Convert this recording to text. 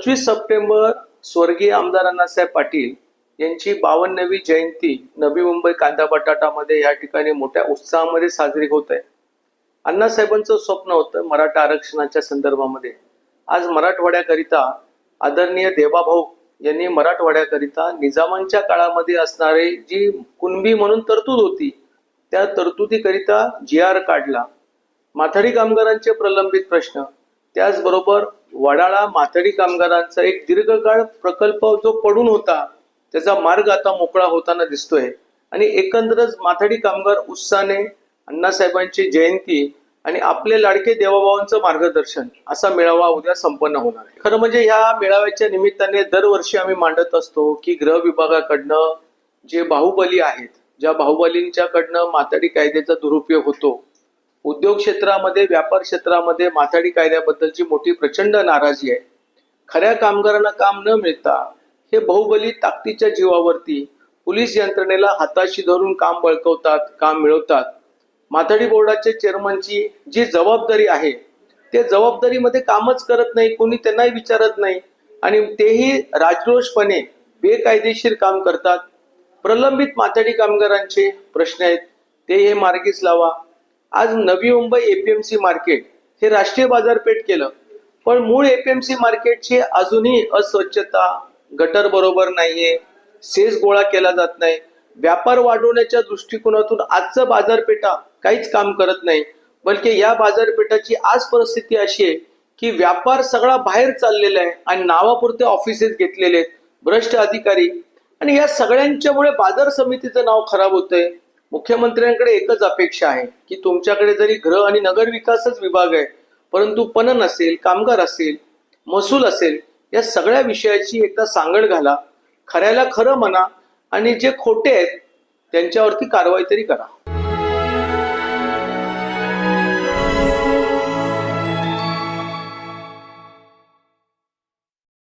25 September स्वर्गीय आमदार अण्णासाहेब पाटील यांची 52वी जयंती नवी मुंबई कांदा बटाटामध्ये या ठिकाणी मोठ्या उत्साहामध्ये साजरी होत आहे. अण्णासाहेबांचं स्वप्न होतं मराठा आरक्षणाच्या संदर्भामध्ये. आज मराठवाड्याकरिता आदरणीय देवाभाऊ यांनी मराठवाड्याकरिता निजामांच्या काळामध्ये असणारी जी कुणबी म्हणून तरतूद होती त्या तरतुदीकरिता GR काढला. माथाडी कामगारांचे प्रलंबित प्रश्न, त्याचबरोबर वडाळा माथाडी कामगारांचा एक दीर्घकाळ प्रकल्प जो पडून होता त्याचा मार्ग आता मोकळा होताना दिसतोय. आणि एकंदरच माथाडी कामगार उत्साहाने अण्णासाहेबांची जयंती आणि आपले लाडके देवाभावांचं मार्गदर्शन असा मेळावा उद्या संपन्न होणार आहे. खरं म्हणजे ह्या मेळाव्याच्या निमित्ताने दरवर्षी आम्ही मांडत असतो की गृह विभागाकडनं जे बाहुबली आहेत, ज्या बाहुबलींच्याकडनं माथाडी कायद्याचा दुरुपयोग होतो, उद्योग क्षेत्रामध्ये व्यापार क्षेत्रामध्ये माथाडी कायद्याबद्दलची मोठी प्रचंड नाराजी आहे. खऱ्या कामगारांना काम न मिळता हे बाहुबली ताकदीच्या जीवावरती पोलीस यंत्रणेला हाताशी धरून काम बळकवतात, काम मिळवतात. माथाडी बोर्डाचे चेअरमनची जी जबाबदारी आहे ते जबाबदारीमध्ये कामच करत नाही, कोणी त्यांनाही विचारत नाही आणि तेही राजरोषपणे बेकायदेशीर काम करतात. प्रलंबित माथाडी कामगारांचे प्रश्न आहेत ते हे मार्गीच लावा. आज नवी मुंबई APMC मार्केट हे राष्ट्रीय बाजारपेठ केलं, पण मूळ APMC मार्केटची अजूनही अस्वच्छता, गटर बरोबर नाहीये, सेस गोळा केला जात नाही. व्यापार वाढवण्याच्या दृष्टिकोनातून आजचं बाजारपेठा काहीच काम करत नाही, बल्कि या बाजारपेठाची आज परिस्थिती अशी आहे की व्यापार सगळा बाहेर चाललेला आहे आणि नावापुरते ऑफिसेस घेतलेले आहेत, भ्रष्ट अधिकारी, आणि या सगळ्यांच्यामुळे बाजार समितीचं नाव खराब होतंय. मुख्यमंत्र्यांकडे एकच अपेक्षा आहे की तुमच्याकडे जरी गृह आणि नगर विकासच विभाग आहे, परंतु पणन असेल, कामगार असेल, महसूल असेल, या सगळ्या विषयाची एकदा सांगड घाला, खऱ्याला खरं म्हणा आणि जे खोटे आहेत त्यांच्यावरती कारवाई तरी करा.